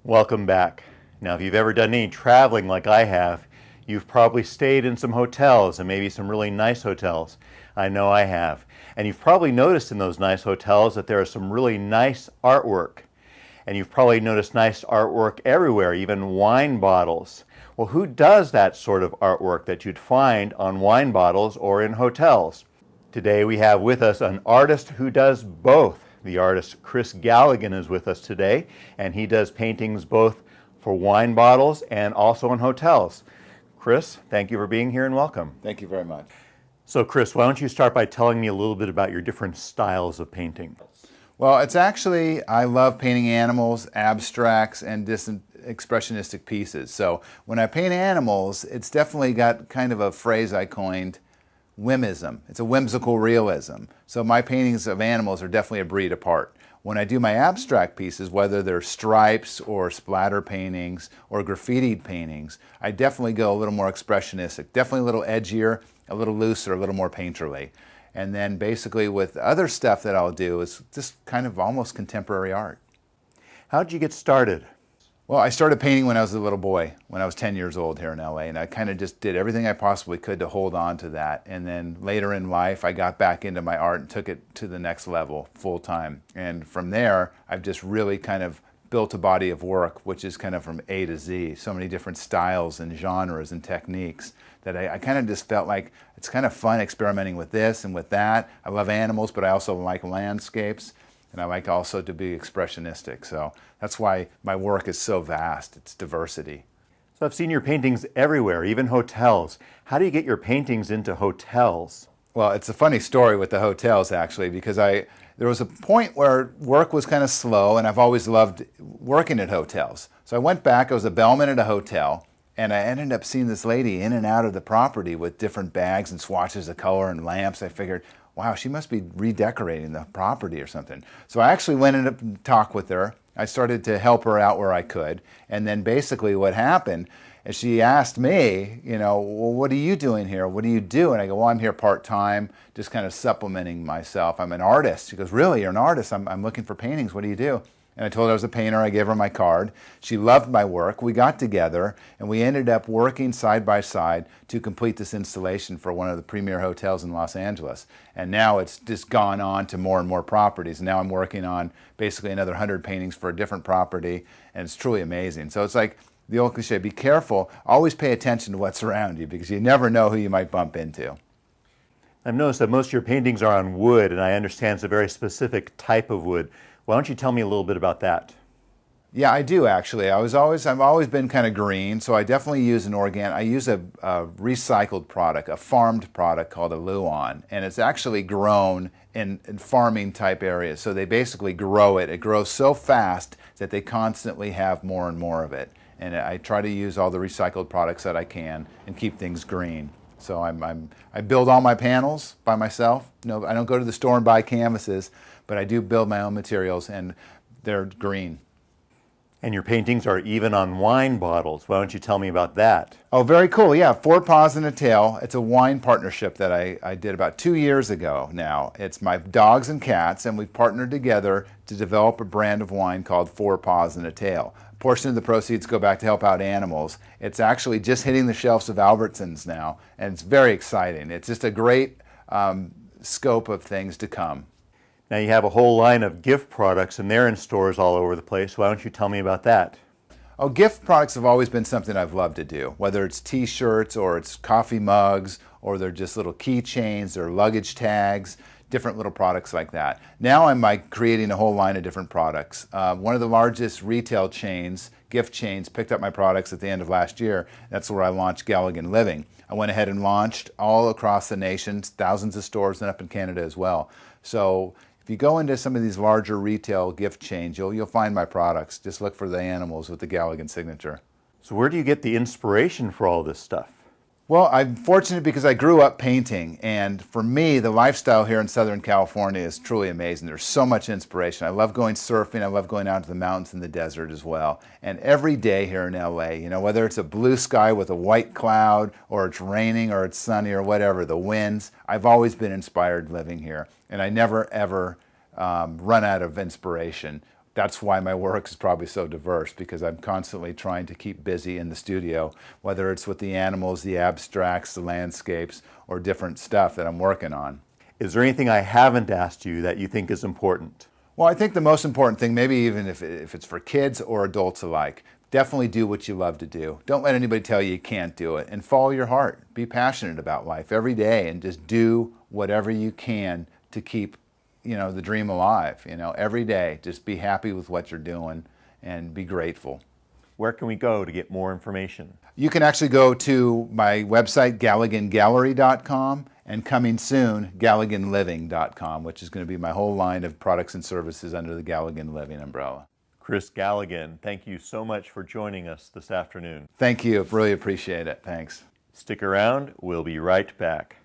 Welcome back. Now, if you've ever done any traveling like I have, you've probably stayed in some hotels and maybe some really nice hotels. I know I have. And you've probably noticed in those nice hotels that there is some really nice artwork. And you've probably noticed nice artwork everywhere, even wine bottles. Well, who does that sort of artwork that you'd find on wine bottles or in hotels? Today we have with us an artist who does both. The artist Chris Galligan is with us today, and he does paintings both for wine bottles and also in hotels. Chris, thank you for being here and welcome. Thank you very much. So Chris, why don't you start by telling me a little bit about your different styles of painting? Well, it's actually, I love painting animals, abstracts, and distant expressionistic pieces. So when I paint animals, it's definitely got kind of a phrase I coined, whimsism. It's a whimsical realism. So my paintings of animals are definitely a breed apart. When I do my abstract pieces, whether they're stripes or splatter paintings or graffitied paintings, I definitely go a little more expressionistic, definitely a little edgier, a little looser, a little more painterly. And then basically with other stuff that I'll do is just kind of almost contemporary art. How did you get started? Well, I started painting when I was a little boy, when I was 10 years old here in LA, and I kind of just did everything I possibly could to hold on to that. And then later in life, I got back into my art and took it to the next level, full time. And from there, I've just really kind of built a body of work, which is kind of from A to Z, so many different styles and genres and techniques that I kind of just felt like it's kind of fun experimenting with this and with that. I love animals, but I also like landscapes. And I like also to be expressionistic. So that's why my work is so vast. It's diversity. So I've seen your paintings everywhere, even hotels. How do you get your paintings into hotels? Well, it's a funny story with the hotels, actually, because there was a point where work was kind of slow, and I've always loved working at hotels. So I went back, I was a bellman at a hotel, and I ended up seeing this lady in and out of the property with different bags and swatches of color and lamps. I figured, wow, she must be redecorating the property or something. So I actually went in and talked with her. I started to help her out where I could. And then basically what happened is she asked me, well, what are you doing here? What do you do? And I go, well, I'm here part-time, just kind of supplementing myself. I'm an artist. She goes, really, you're an artist? I'm looking for paintings. What do you do? And I told her I was a painter. I gave her my card. She loved my work. We got together, and we ended up working side by side to complete this installation for one of the premier hotels in Los Angeles. And now it's just gone on to more and more properties. And now I'm working on basically another 100 paintings for a different property, and it's truly amazing. So it's like the old cliche, be careful. Always pay attention to what's around you, because you never know who you might bump into. I've noticed that most of your paintings are on wood, and I understand it's a very specific type of wood. Why don't you tell me a little bit about that? Yeah, I do actually. I've always been kind of green, so I definitely use I use a recycled product, a farmed product called a Luan, and it's actually grown in farming type areas. So they basically grow it. It grows so fast that they constantly have more and more of it. And I try to use all the recycled products that I can and keep things green. So I build all my panels by myself. No, I don't go to the store and buy canvases, but I do build my own materials, and they're green. And your paintings are even on wine bottles. Why don't you tell me about that? Oh, very cool. Yeah, Four Paws and a Tail. It's a wine partnership that I did about 2 years ago now. It's my dogs and cats, and we've partnered together to develop a brand of wine called Four Paws and a Tail. A portion of the proceeds go back to help out animals. It's actually just hitting the shelves of Albertsons now, and it's very exciting. It's just a great scope of things to come. Now you have a whole line of gift products, and they're in stores all over the place. Why don't you tell me about that? Oh, gift products have always been something I've loved to do, whether it's t-shirts or it's coffee mugs or they're just little keychains or luggage tags, different little products like that. Now I'm creating a whole line of different products. One of the largest retail chains, gift chains, picked up my products at the end of last year. That's where I launched Galligan Living. I went ahead and launched all across the nation, thousands of stores, and up in Canada as well. So if you go into some of these larger retail gift chains, you'll find my products. Just look for the animals with the Galligan signature. So where do you get the inspiration for all this stuff? Well, I'm fortunate because I grew up painting, and for me, the lifestyle here in Southern California is truly amazing. There's so much inspiration. I love going surfing. I love going out to the mountains and the desert as well. And every day here in LA, whether it's a blue sky with a white cloud, or it's raining, or it's sunny, or whatever, the winds, I've always been inspired living here. And I never, ever run out of inspiration. that's why my work is probably so diverse, because I'm constantly trying to keep busy in the studio, whether it's with the animals, the abstracts, the landscapes, or different stuff that I'm working on. Is there anything I haven't asked you that you think is important? Well, I think the most important thing, maybe even if it's for kids or adults alike, definitely do what you love to do. Don't let anybody tell you can't do it, and follow your heart. Be passionate about life every day and just do whatever you can to keep, the dream alive. Every day, just be happy with what you're doing and be grateful. Where can we go to get more information? You can actually go to my website, GalliganGallery.com, and coming soon, GalliganLiving.com, which is going to be my whole line of products and services under the Galligan Living umbrella. Chris Galligan, thank you so much for joining us this afternoon. Thank you. Really appreciate it. Thanks. Stick around. We'll be right back.